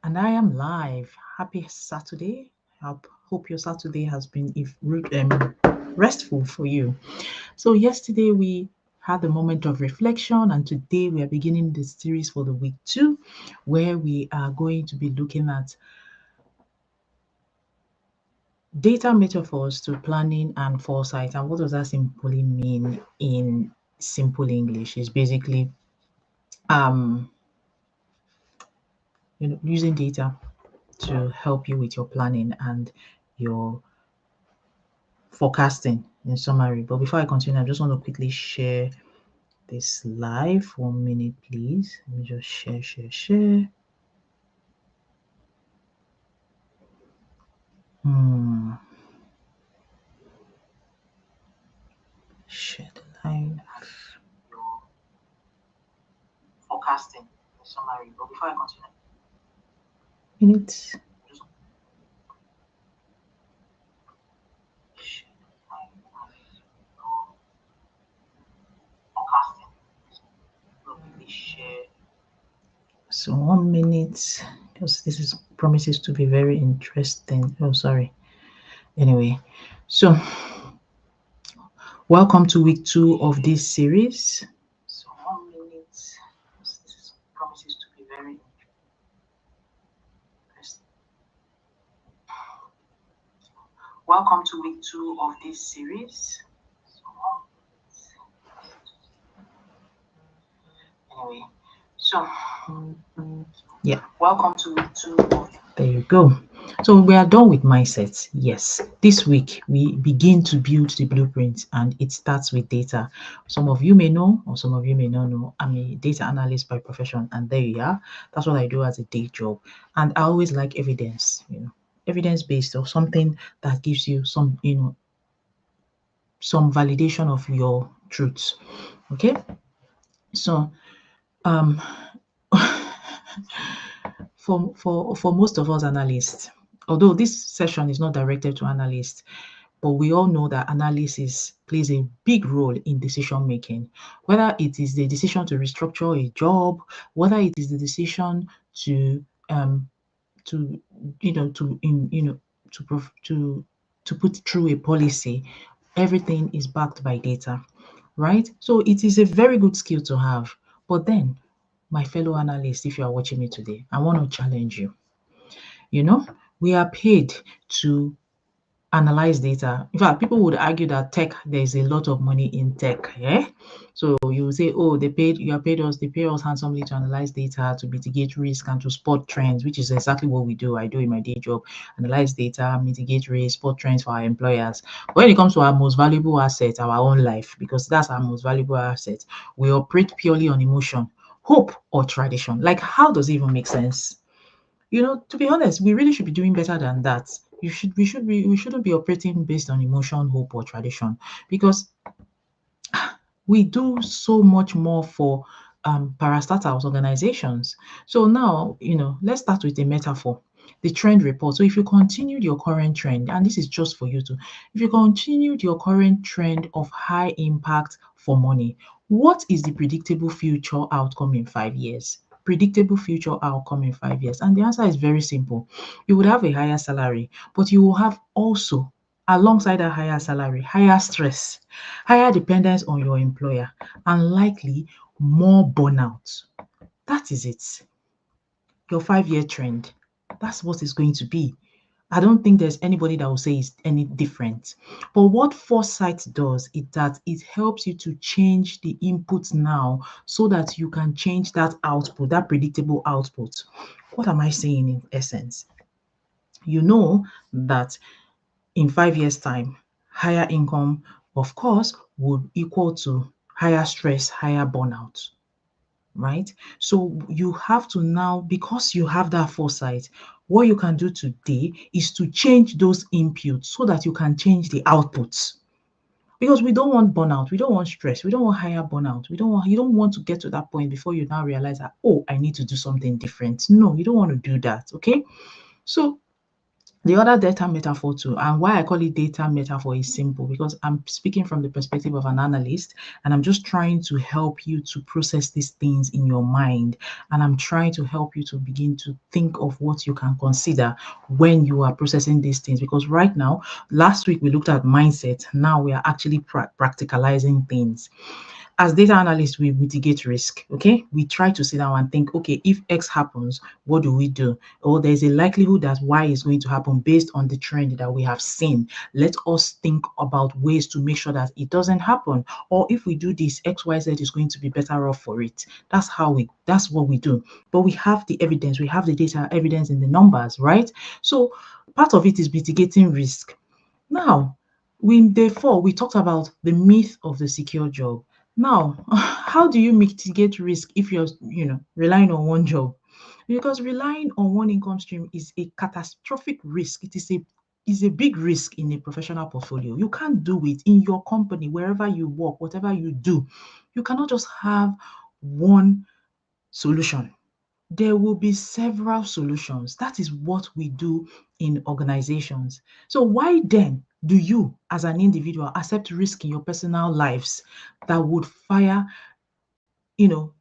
And I am live. Happy Saturday. Hope your Saturday has been restful for you. So yesterday we had a moment of reflection, and today we are beginning the series for the week 2, where we are going to be looking at data metaphors to planning and foresight. And what does that simply mean in simple English? Is basically using data to help you with your planning and your forecasting in summary. But before I continue, I just want to quickly share this live. 1 minute, please. Let me just share. Share the live. Forecasting in summary. But before I continue, minutes. So 1 minute, because this promises to be very interesting. Oh, sorry. Anyway, so welcome to week 2 of this series. So 1 minute, this promises to be very interesting. Welcome to week 2 of this series. Anyway, so yeah, welcome to week 2 of. There you go. So we are done with mindsets. Yes, this week we begin to build the blueprint, and it starts with data. Some of you may know, or some of you may not know, I'm a data analyst by profession, and there you are. That's what I do as a day job. And I always like evidence, evidence-based, or something that gives you some, some validation of your truths. Okay. So for most of us analysts, although this session is not directed to analysts, but we all know that analysis plays a big role in decision making, whether it is the decision to restructure a job, whether it is the decision to put through a policy. Everything is backed by data, right? So it is a very good skill to have. But then, my fellow analysts, if you are watching me today, I want to challenge you. We are paid to analyze data. In fact, people would argue that there is a lot of money in tech. Yeah. So you will say, oh, they pay us handsomely to analyze data, to mitigate risk, and to spot trends, which is exactly what we do. I do in my day job: analyze data, mitigate risk, spot trends for our employers. But when it comes to our most valuable asset, our own life, because that's our most valuable asset, we operate purely on emotion, hope, or tradition. Like, how does it even make sense? To be honest, we really should be doing better than that. We shouldn't be operating based on emotion, hope, or tradition, because we do so much more for parastatals organizations. So now, let's start with a metaphor. The trend report. So if you continued your current trend, and this is just for you to, if you continued your current trend of high impact for money, what is the predictable future outcome in 5 years? Predictable future outcome in 5 years? And the answer is very simple. You would have a higher salary, but you will have also, alongside a higher salary, higher stress, higher dependence on your employer, and likely more burnout. That is it. Your 5-year trend. That's what it's going to be. I don't think there's anybody that will say it's any different. But what foresight does is that it helps you to change the input now so that you can change that output, that predictable output. What am I saying in essence? You know that in 5 years' time, higher income, of course, would equal to higher stress, higher burnout, right? So you have to now, because you have that foresight, what you can do today is to change those inputs so that you can change the outputs. Because we don't want burnout, we don't want stress, we don't want higher burnout. You don't want to get to that point before you now realize that, oh, I need to do something different. No, you don't want to do that, okay? So The other data metaphor too, and why I call it data metaphor is simple because I'm speaking from the perspective of an analyst and I'm just trying to help you to process these things in your mind. And I'm trying to help you to begin to think of what you can consider when you are processing these things. Because right now, last week we looked at mindset. Now we are actually practicalizing things. As data analysts, we mitigate risk. Okay, we try to sit down and think, okay, if X happens, what do we do? Or there's a likelihood that Y is going to happen based on the trend that we have seen. Let us think about ways to make sure that it doesn't happen. Or if we do this, XYZ is going to be better off for it. That's what we do. But we have the evidence, we have the data evidence in the numbers, right? So part of it is mitigating risk. Now, therefore we talked about the myth of the secure job. Now, how do you mitigate risk if you're, relying on one job? Because relying on one income stream is a catastrophic risk. It is a big risk in a professional portfolio. You can't do it in your company, wherever you work, whatever you do. You cannot just have one solution. There will be several solutions. That is what we do in organizations. So why then do you, as an individual, accept risk in your personal lives that would fire, you know,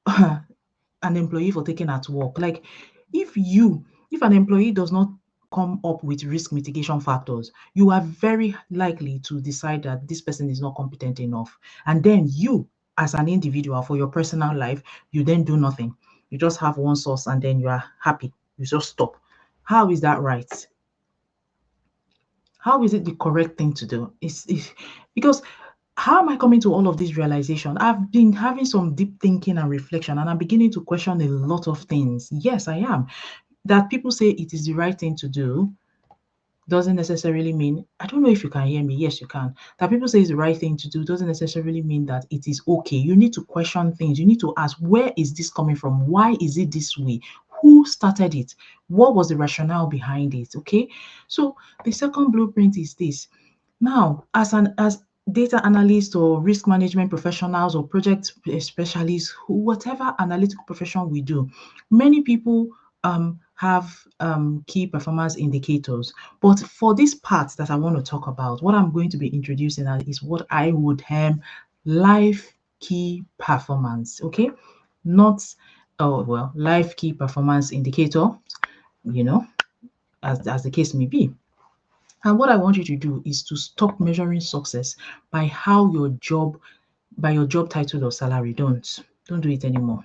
an employee for taking at work? Like, if an employee does not come up with risk mitigation factors, you are very likely to decide that this person is not competent enough. And then you, as an individual, for your personal life, you then do nothing. You just have one source and then you are happy. You just stop. How is that right? How is it the correct thing to do? Because how am I coming to all of this realization? I've been having some deep thinking and reflection, and I'm beginning to question a lot of things. Yes, I am. That people say it is the right thing to do doesn't necessarily mean, I don't know if you can hear me. Yes, you can. That people say it's the right thing to do doesn't necessarily mean that it is okay. You need to question things. You need to ask, where is this coming from? Why is it this way? Who started it? What was the rationale behind it? Okay. So the second blueprint is this. Now, as data analysts or risk management professionals or project specialists, whatever analytical profession we do, many people have key performance indicators. But for this part that I want to talk about, what I'm going to be introducing is what I would term life key performance. Okay, not life key performance indicator. You know, as the case may be. And what I want you to do is to stop measuring success by by your job title or salary. Don't do it anymore.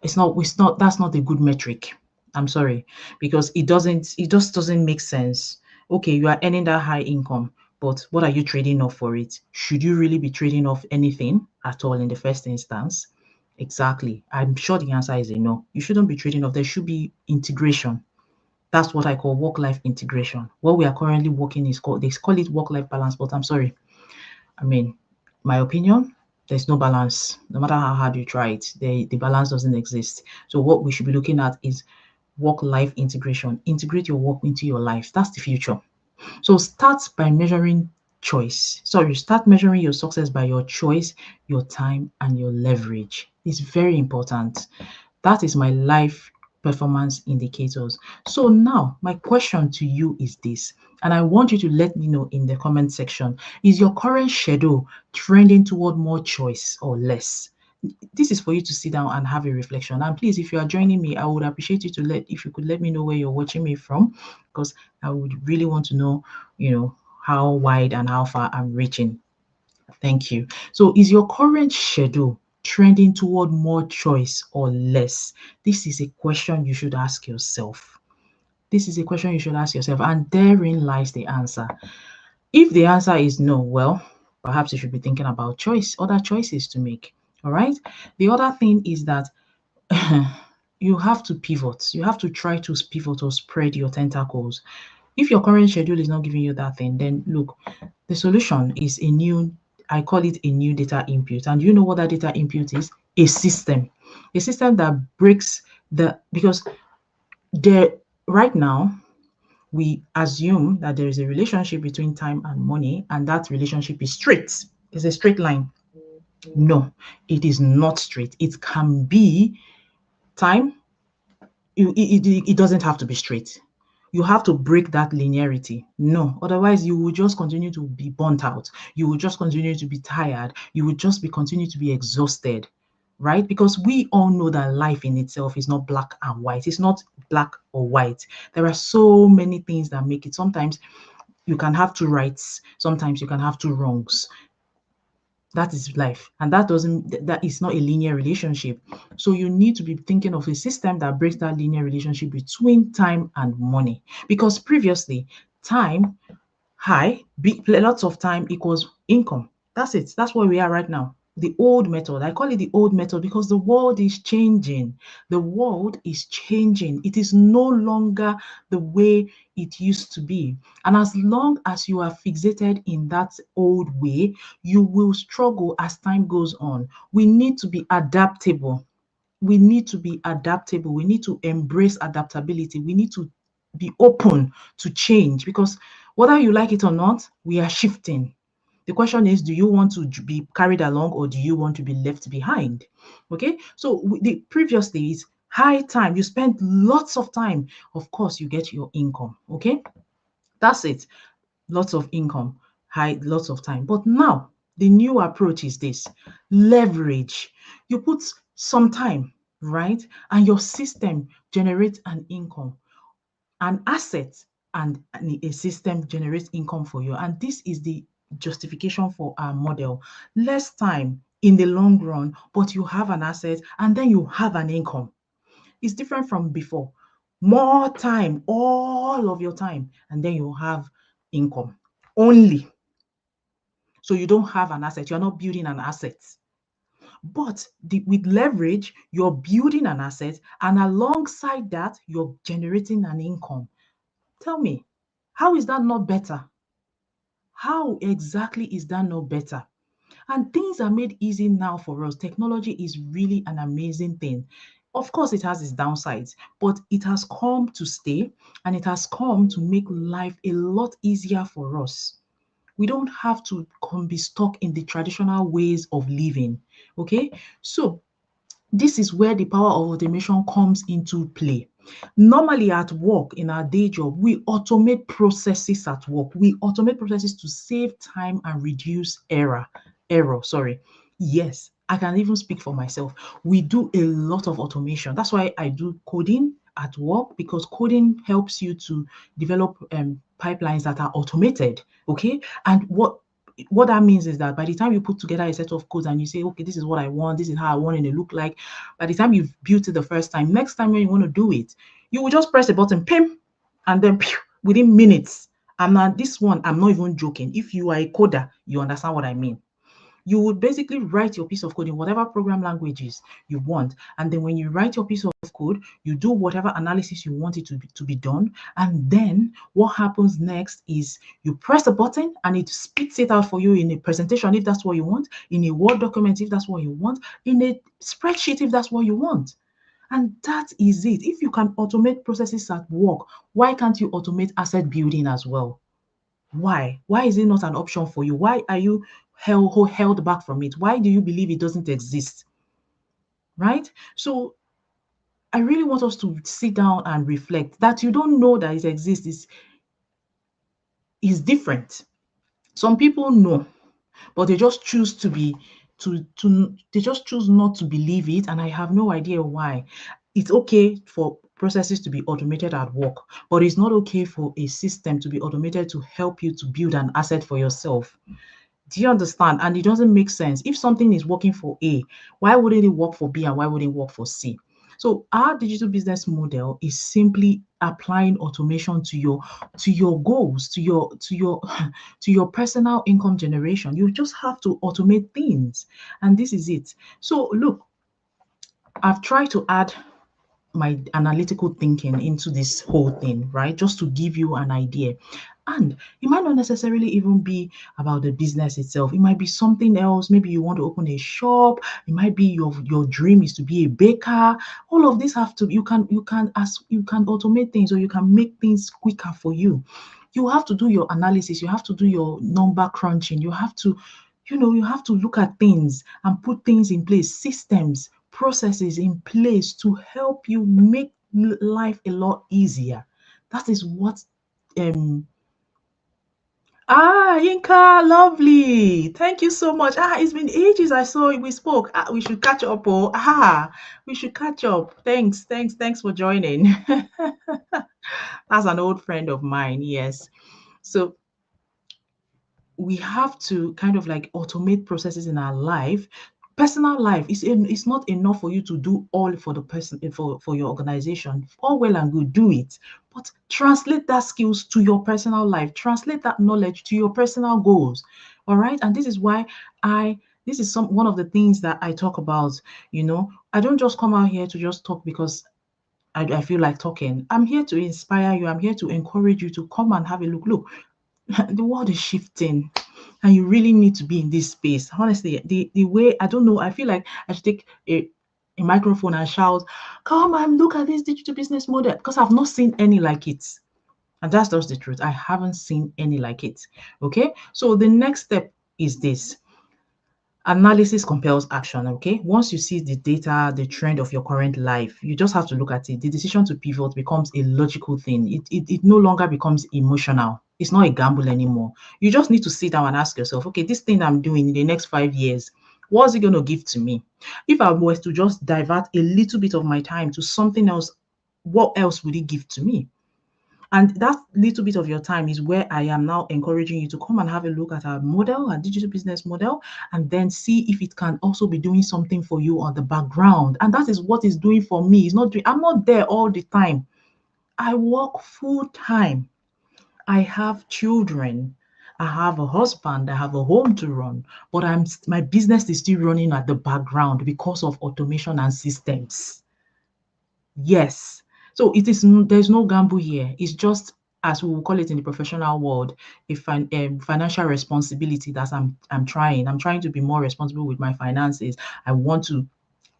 That's not a good metric. I'm sorry, because it just doesn't make sense. Okay, you are earning that high income, but what are you trading off for it? Should you really be trading off anything at all in the first instance? Exactly. I'm sure the answer is a no. You shouldn't be trading off. There should be integration. That's what I call work-life integration. What we are currently working is they call it work-life balance, but I'm sorry. I mean, my opinion, there's no balance. No matter how hard you try it, the balance doesn't exist. So what we should be looking at is work-life integration. Integrate your work into your life. That's the future. So start by measuring choice. Sorry, start measuring your success by your choice, your time, and your leverage. It's very important. That is my life performance indicators. So now my question to you is this, and I want you to let me know in the comment section. Is your current schedule trending toward more choice or less? This is for you to sit down and have a reflection. And please, if you are joining me, I would appreciate you if you could let me know where you're watching me from, because I would really want to know, how wide and how far I'm reaching. Thank you. So is your current schedule trending toward more choice or less? This is a question you should ask yourself. This is a question you should ask yourself, and therein lies the answer. If the answer is no, well, perhaps you should be thinking about other choices to make. All right. The other thing is that you have to pivot. You have to try to pivot or spread your tentacles. If your current schedule is not giving you that thing, then look, the solution is I call it a new data input. And you know what that data input is? A system. A system that breaks because there, right now, we assume that there is a relationship between time and money, and that relationship is straight. It's a straight line. No, it is not straight. It can be time. It doesn't have to be straight. You have to break that linearity. No, otherwise you will just continue to be burnt out. You will just continue to be tired. You will just be continue to be exhausted, right? Because we all know that life in itself is not black and white. It's not black or white. There are so many things that make it. Sometimes you can have two rights. Sometimes you can have two wrongs. That is life, and that is not a linear relationship. So you need to be thinking of a system that breaks that linear relationship between time and money, because previously time high, lots of time equals income. That's it. That's where we are right now. The old method. I call it the old method because the world is changing. The world is changing. It is no longer the way it used to be. And as long as you are fixated in that old way, you will struggle as time goes on. We need to be adaptable. We need to be adaptable. We need to embrace adaptability. We need to be open to change because whether you like it or not, we are shifting. The question is, do you want to be carried along or do you want to be left behind? Okay, so the previous days, high time, you spend lots of time. Of course, you get your income. Okay, that's it. Lots of income, high, lots of time. But now, the new approach is this leverage. You put some time, right? And your system generates an income, an asset, and a system generates income for you. And this is the justification for our model. Less time in the long run, but you have an asset and then you have an income. It's different from before. More time, all of your time, and then you have income only. So you don't have an asset. You're not building an asset. But with leverage, you're building an asset, and alongside that, you're generating an income. Tell me, how is that not better? How exactly is that not better? And things are made easy now for us. Technology is really an amazing thing. Of course, it has its downsides, but it has come to stay and it has come to make life a lot easier for us. We don't have to be stuck in the traditional ways of living. Okay, so this is where the power of automation comes into play. Normally at work, in our day job, we automate processes at work. We automate processes to save time and reduce error, sorry. Yes, I can even speak for myself. We do a lot of automation. That's why I do coding at work, because coding helps you to develop pipelines that are automated. Okay, and what that means is that by the time you put together a set of codes and you say, okay, this is what I want, this is how I want it to look like, by the time you've built it the first time, next time when you want to do it, you will just press a button, pim, and then pew, within minutes. And now this one, I'm not even joking. If you are a coder, you understand what I mean. You would basically write your piece of code in whatever program languages you want. And then when you write your piece of code, you do whatever analysis you want it to be done. And then what happens next is you press a button and it spits it out for you in a presentation if that's what you want, in a Word document if that's what you want, in a spreadsheet if that's what you want. And that is it. If you can automate processes at work, why can't you automate asset building as well? Why? Why is it not an option for you? Why are you held back from it? Why do you believe it doesn't exist? Right? So I really want us to sit down and reflect. That you don't know that it exists is different. Some people know, but they just choose to be they just choose not to believe it, and I have no idea why. It's okay for processes to be automated at work, but it's not okay for a system to be automated to help you to build an asset for yourself. Do you understand? And it doesn't make sense. If something is working for A, why wouldn't it work for B and why wouldn't it work for C? So our digital business model is simply applying automation to your goals, to your to your personal income generation. You just have to automate things. And this is it. So look, I've tried to add my analytical thinking into this whole thing, right? Just to give you an idea. And it might not necessarily even be about the business itself. It might be something else. Maybe you want to open a shop. It might be your dream is to be a baker. All of this have to you can automate things, or you can make things quicker for you. You have to do your analysis. You have to do your number crunching. You have to look at things and put things in place, systems, processes in place to help you make life a lot easier. That is what Yinka, lovely. Thank you so much. It's been ages I saw we spoke. We should catch up. Oh, we should catch up. Thanks for joining. That's an old friend of mine. Yes. So we have to kind of like automate processes in our life. Personal life is it's not enough for you to do all for the person for your organization. All well and good, do it, but translate that skills to your personal life. Translate that knowledge to your personal goals. All right, and this is why I this is one of the things that I talk about. I don't just come out here to just talk because I feel like talking. I'm here to inspire you. I'm here to encourage you to come and have a look. Look, the world is shifting and you really need to be in this space. Honestly, the way I don't know, I feel like I should take a microphone and shout, come and look at this digital business model because I've not seen any like it. And that's just the truth. I haven't seen any like it. Okay. So the next step is this. Analysis compels action. Okay, once you see the data, the trend of your current life, you just have to look at it. The decision to pivot becomes a logical thing. It no longer becomes emotional. It's not a gamble anymore. You just need to sit down and ask yourself, okay, this thing I'm doing in the next 5 years, what's it going to give to me? If I was to just divert a little bit of my time to something else, what else would it give to me? And that little bit of your time is where I am now encouraging you to come and have a look at our model, our digital business model, and then see if it can also be doing something for you on the background. And that is what it's doing for me. I'm not there all the time. I work full time. I have children. I have a husband. I have a home to run. But my business is still running at the background because of automation and systems. Yes. So there's no gamble here. It's just, as we will call it in the professional world, a financial responsibility that I'm trying. I'm trying to be more responsible with my finances. I want to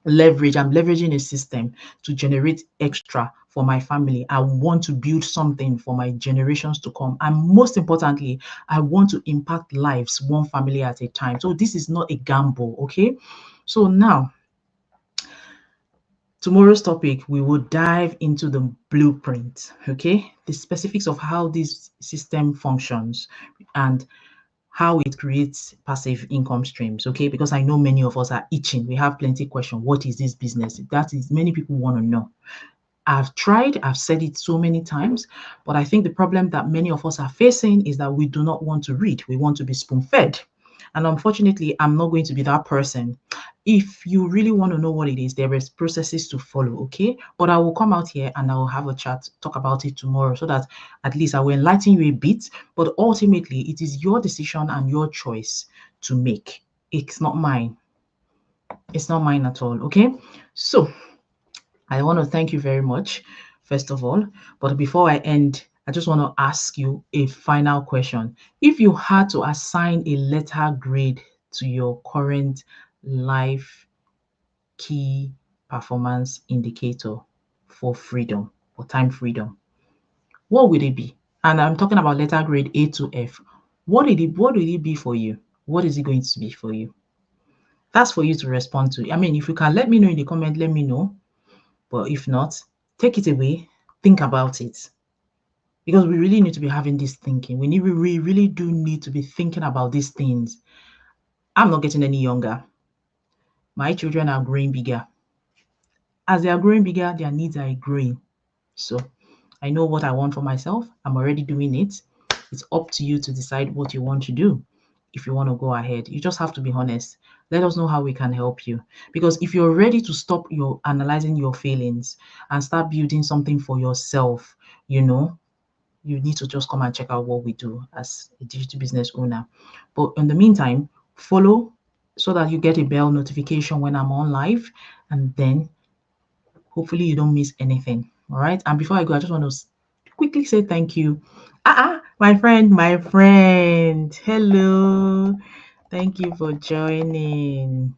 I'm leveraging a system to generate extra for my family. I want to build something for my generations to come. And most importantly, I want to impact lives one family at a time. So this is not a gamble, okay? So now, tomorrow's topic, we will dive into the blueprint, okay? The specifics of how this system functions and how it creates passive income streams, okay? Because I know many of us are itching. We have plenty of questions. What is this business? That is, many people want to know. I've said it so many times, but I think the problem that many of us are facing is that we do not want to read. We want to be spoon-fed. And unfortunately, I'm not going to be that person. If you really want to know what it is, there is processes to follow, okay? But I will come out here and I will have a chat, talk about it tomorrow so that at least I will enlighten you a bit. But ultimately, it is your decision and your choice to make. It's not mine. It's not mine at all, okay? So I want to thank you very much, first of all. But before I end, I just want to ask you a final question. If you had to assign a letter grade to your current life key performance indicator for freedom, for time freedom, what would it be? And I'm talking about letter grade A to F. What would it be for you? What is it going to be for you? That's for you to respond to. I mean, if you can let me know in the comment, let me know. But if not, take it away, think about it. Because we really need to be having this thinking. We really do need to be thinking about these things. I'm not getting any younger. My children are growing bigger. As they are growing bigger, their needs are growing. So I know what I want for myself. I'm already doing it. It's up to you to decide what you want to do. If you want to go ahead, you just have to be honest. Let us know how we can help you. Because if you're ready to stop your analyzing your feelings and start building something for yourself, you need to just come and check out what we do as a digital business owner. But in the meantime, follow so that you get a bell notification when I'm on live, and then hopefully you don't miss anything. All right. And before I go, I just want to quickly say thank you. My friend. Hello. Thank you for joining.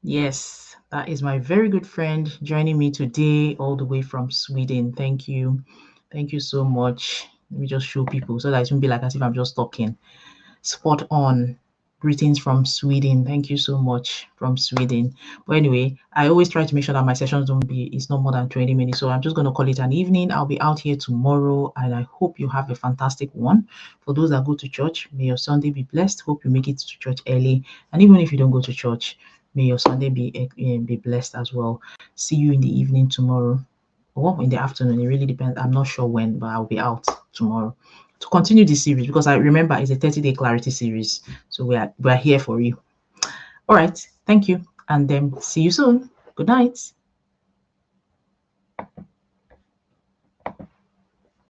Yes, that is my very good friend joining me today all the way from Sweden. Thank you. Thank you so much. Let me just show people so that it won't be like as if I'm just talking. Spot on. Greetings from Sweden. Thank you so much from Sweden. But anyway, I always try to make sure that my sessions it's not more than 20 minutes. So I'm just going to call it an evening. I'll be out here tomorrow and I hope you have a fantastic one. For those that go to church, may your Sunday be blessed. Hope you make it to church early. And even if you don't go to church, may your Sunday be blessed as well. See you in the evening tomorrow or in the afternoon. It really depends. I'm not sure when, but I'll be out tomorrow to continue this series because I remember it's a 30-day clarity series. So we're here for you. All right. Thank you. And then see you soon. Good night.